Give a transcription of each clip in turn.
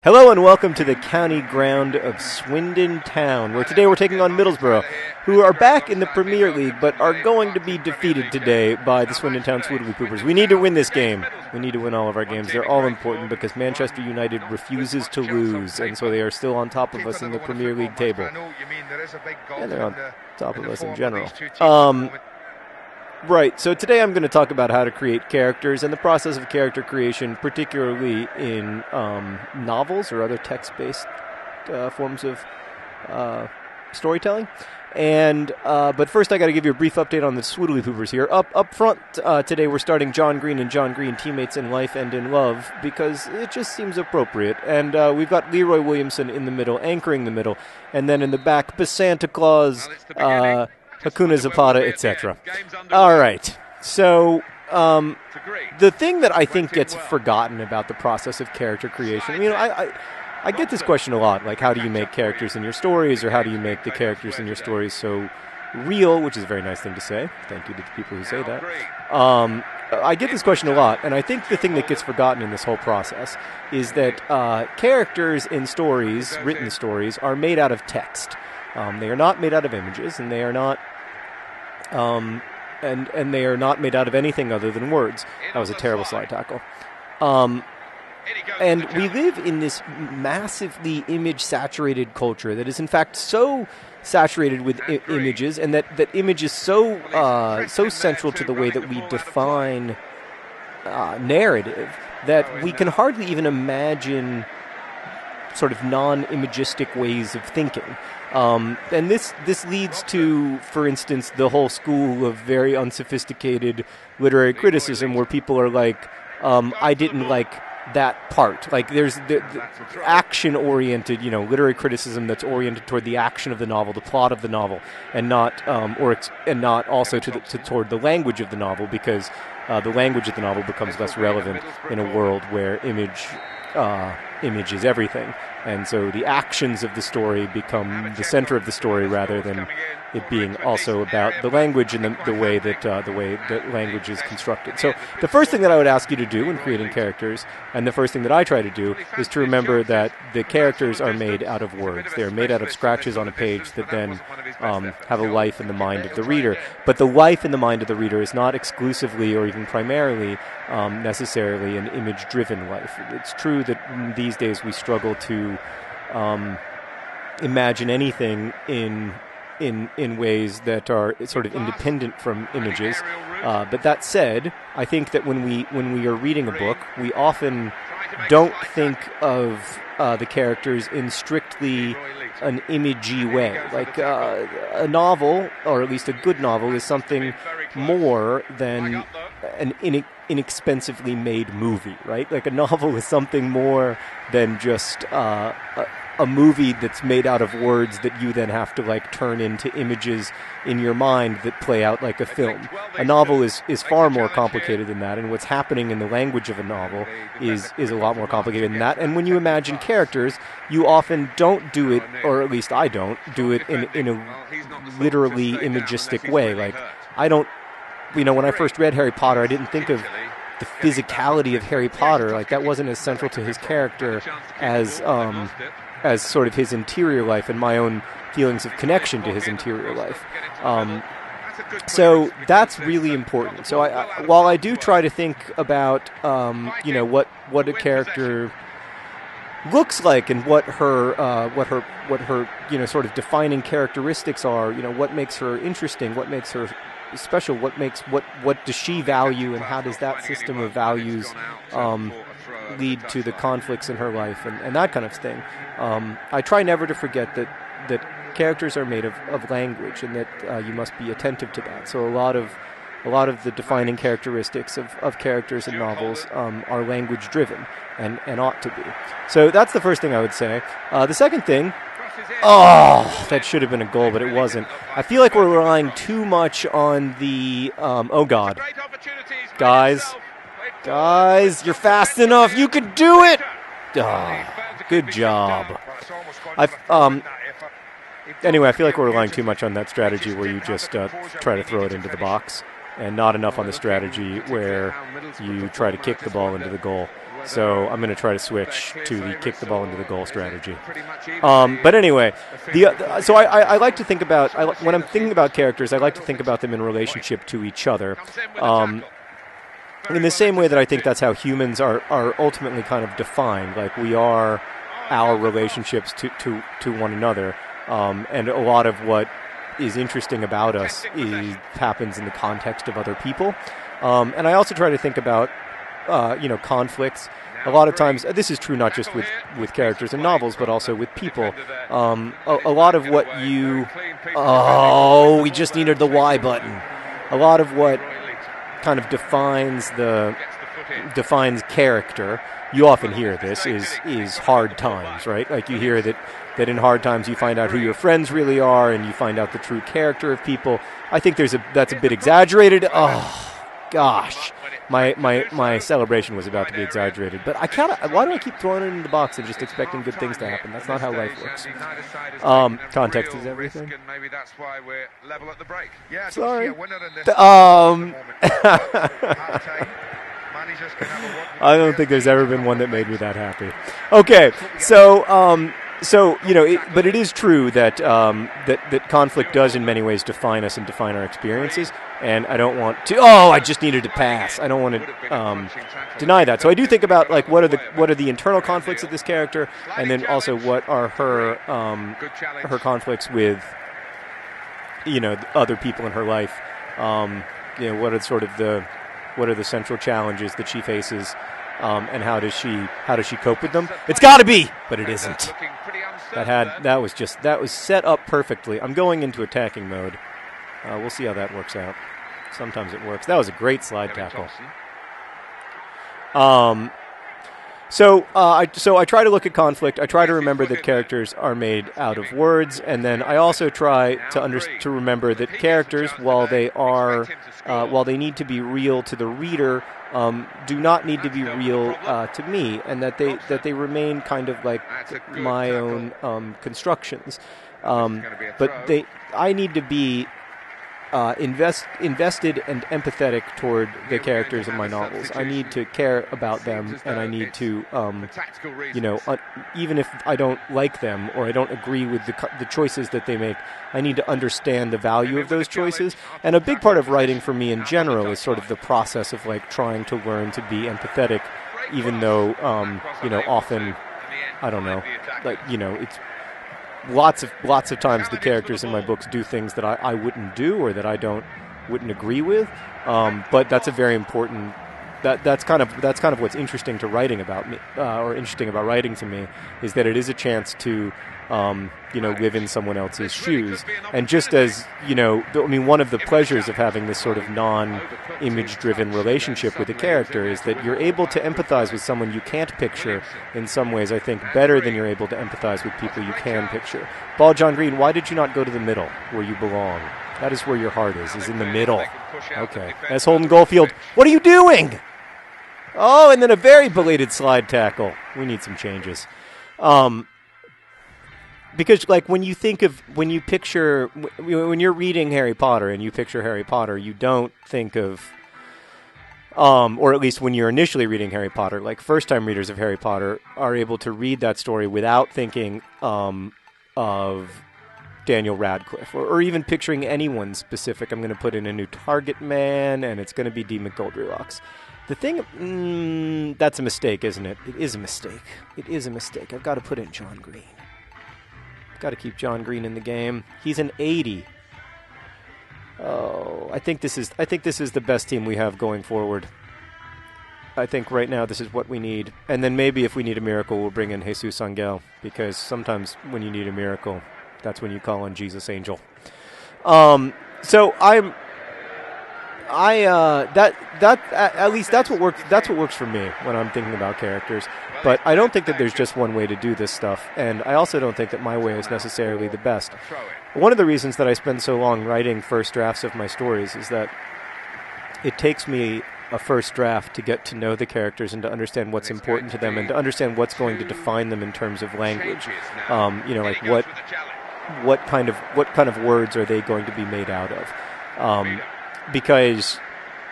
Hello and welcome to the county ground of Swindon Town, where today we're taking on Middlesbrough, who are back in the Premier League, but are going to be defeated today by the Swindon Town Swoodilypoopers. We need to win this game. We need to win all of our games. They're all important because Manchester United refuses to lose, and so they are still on top of us in the Premier League table. And they're on top of us in general. Right, so today I'm going to talk about how to create characters and the process of character creation, particularly in novels or other text-based forms of storytelling. And but first I got to give you a brief update on the Swoodilypoopers here. Up front today we're starting John Green and John Green, teammates in life and in love, because it just seems appropriate. And we've got Leroy Williamson in the middle, anchoring the middle, and then in the back, Santa Claus, Hakuna Zapata, etc. All right. So the thing that I think gets forgotten about the process of character creation, I get this question a lot, like how do you make characters in your stories, or how do you make the characters in your stories so real, which is a very nice thing to say. Thank you to the people who say that. I get this question a lot, and I think the thing that gets forgotten in this whole process is that characters in stories, written stories, are made out of text. They are not made out of images, and they are not, and they are not made out of anything other than words. That was a terrible slide tackle. And we live in this massively image-saturated culture that is, in fact, so saturated with images, and that image is so central to the way that we define narrative that we can hardly even imagine sort of non-imagistic ways of thinking. And this leads to, for instance, the whole school of very unsophisticated literary criticism where people are like, I didn't like that part. Like there's the action-oriented, literary criticism that's oriented toward the action of the novel, the plot of the novel, and not also toward the language of the novel, because the language of the novel becomes less relevant in a world where image is everything. And so the actions of the story become the center of the story rather than it being also about the language and the way that language is constructed. So the first thing that I would ask you to do when creating characters, and the first thing that I try to do, is to remember that the characters are made out of words. They're made out of scratches on a page that then have a life in the mind of the reader. But the life in the mind of the reader is not exclusively or even primarily necessarily an image-driven life. It's true that these days we struggle to imagine anything in ways that are sort of independent from images. But that said, I think that when we are reading a book, we often don't think of the characters in strictly an imagey way. Like a novel, or at least a good novel, is something more than an inexpensively made movie, right? Like a novel is something more than just a movie that's made out of words that you then have to like turn into images in your mind that play out like a film. A novel is far more complicated than that, and what's happening in the language of a novel is a lot more complicated than that. And when you imagine characters, you often don't do it, or at least I don't do it in a literally imagistic way. Like I don't, when I first read Harry Potter, I didn't think of the physicality of Harry Potter. Like that wasn't as central to his character as sort of his interior life and my own feelings of connection to his interior life. So that's really important. So while I do try to think about what a character looks like and what her sort of defining characteristics are, what makes her interesting, what makes her special, what does she value, and how does that system of values lead to the conflicts in her life and that kind of thing. I try never to forget that characters are made of language, and that you must be attentive to that. So a lot of the defining characteristics of characters in novels are language driven and ought to be. So that's the first thing I would say. The second thing, that should have been a goal, but it wasn't. I feel like we're relying too much on the oh god, guys, you're fast enough, you can do it. Good job. Anyway, I feel like we're relying too much on that strategy where you just try to throw it into the box, and not enough on the strategy where you try to kick the ball into the goal. So I'm going to try to switch to the kick the ball into the goal strategy. But anyway, so I like to think about, when I'm thinking about characters, I like to think about them in relationship to each other. In the same way that I think that's how humans are ultimately kind of defined. Like, we are our relationships to one another. And a lot of what is interesting about us happens in the context of other people. And I also try to think about, conflicts. A lot of times, this is true not just with characters in novels, but also with people. A lot of what we just needed the Y button. A lot of what kind of defines character, you often hear this, is hard times, right? Like, you hear that in hard times you find out who your friends really are, and you find out the true character of people. I think that's a bit exaggerated. Oh gosh, my celebration was about to be exaggerated, but why do I keep throwing it in the box and just expecting good things to happen? That's not how life works. Context is everything. Sorry. I don't think there's ever been one that made me that happy. Okay, but it is true that that conflict does in many ways define us and define our experiences, and I don't want to. Oh, I just needed to pass. I don't want to deny that. So I do think about, like, what are the internal conflicts of this character, and then also what are her conflicts with other people in her life. What are the central challenges that she faces, and how does she cope with them? It's got to be, but it isn't. That was set up perfectly. I'm going into attacking mode. We'll see how that works out. Sometimes it works. That was a great slide tackle. So I try to look at conflict. I try to remember that characters are made out of words, and then I also try to remember that characters, while they need to be real to the reader, do not need to be real to me, and that they remain kind of like my own constructions. But I need to be invested and empathetic toward the characters in my novels. I need to care about them, and I need to, even if I don't like them or I don't agree with the choices that they make, I need to understand the value of those choices. And a big part of writing for me in general is sort of the process of, like, trying to learn to be empathetic, even though, often, I don't know, it's lots of times the characters in my books do things that I wouldn't do or that I wouldn't agree with. But that's a very important. That's kind of what's interesting to writing about me, or interesting about writing to me, is that it is a chance to live in someone else's shoes. And just as, one of the pleasures of having this sort of non-image-driven relationship with a character is that you're able to empathize with someone you can't picture in some ways, I think, better than you're able to empathize with people you can picture. Ball John Green, why did you not go to the middle where you belong? That is where your heart is in the middle. Okay. S. Holden Goldfield, what are you doing? Oh, and then a very belated slide tackle. We need some changes. Because, like, when you're reading Harry Potter and you picture Harry Potter, you don't think of, or at least when you're initially reading Harry Potter, like, first-time readers of Harry Potter are able to read that story without thinking of Daniel Radcliffe, or even picturing anyone specific. I'm going to put in a new target man, and it's going to be D. McGoldrilox. The thing, that's a mistake, isn't it? It is a mistake. It is a mistake. I've got to put in John Green. Got to keep John Green in the game. He's an 80. Oh, I think this is the best team we have going forward. I think right now this is what we need. And then maybe if we need a miracle, we'll bring in Jesus Angel, because sometimes when you need a miracle, that's when you call on Jesus Angel. So at least that's what works. That's what works for me when I'm thinking about characters. But I don't think that there's just one way to do this stuff, and I also don't think that my way is necessarily the best. One of the reasons that I spend so long writing first drafts of my stories is that it takes me a first draft to get to know the characters and to understand what's important to them and to understand what's going to define them in terms of language. Like what kind of words are they going to be made out of? Because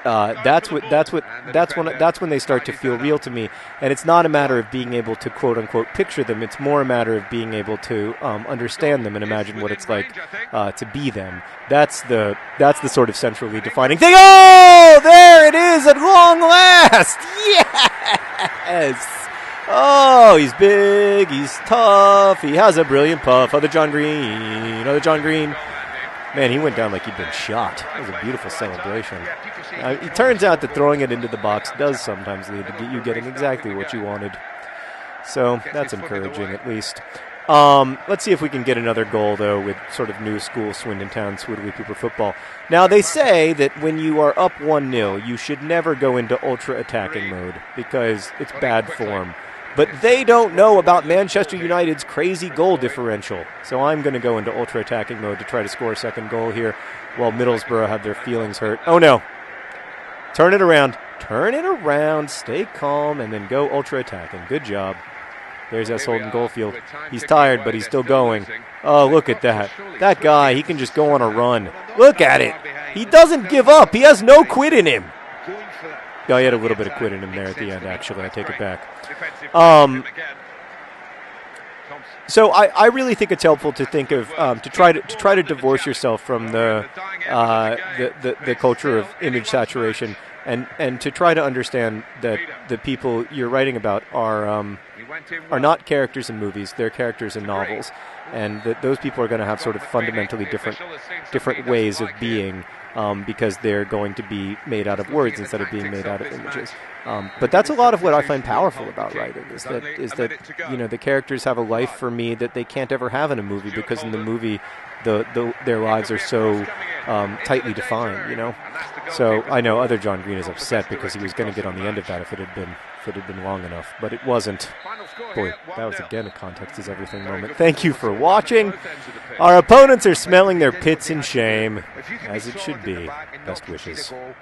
that's when they start to feel real to me. And it's not a matter of being able to quote unquote picture them. It's more a matter of being able to understand them and imagine what it's like to be them. That's the sort of centrally defining thing. Oh, there it is at long last. Yes. Oh, he's big, he's tough, he has a brilliant puff. Other John Green. Man, he went down like he'd been shot. It was a beautiful celebration. It turns out that throwing it into the box does sometimes lead to you getting exactly what you wanted. So that's encouraging, at least. Let's see if we can get another goal, though, with sort of new school Swindon Town Swoodilypooper football. Now, they say that when you are up 1-0, you should never go into ultra-attacking mode because it's bad form. But they don't know about Manchester United's crazy goal differential. So I'm going to go into ultra-attacking mode to try to score a second goal here while Middlesbrough have their feelings hurt. Oh, no. Turn it around. Stay calm, and then go ultra-attacking. Good job. There's S. Holden Goldfield. He's tired, but he's still going. Oh, look at that. That guy, he can just go on a run. Look at it. He doesn't give up. He has no quit in him. No, he had a little bit of quit in him there at the end, actually. I take it back. So I really think it's helpful to think of to try to divorce yourself from the culture of image saturation and to try to understand that the people you're writing about are not characters in movies. They're characters in novels, and that those people are going to have sort of fundamentally different ways of being. Because they're going to be made out of words instead of being made out of images. But that's a lot of what I find powerful about writing, is that the characters have a life for me that they can't ever have in a movie, because in the movie their lives are so tightly defined, So I know Other John Green is upset because he was going to get on the end of that if it had been long enough, but it wasn't. Boy, that was again a context is everything moment. Thank you for watching. Our opponents are smelling their pits in shame, as it should be. Best wishes.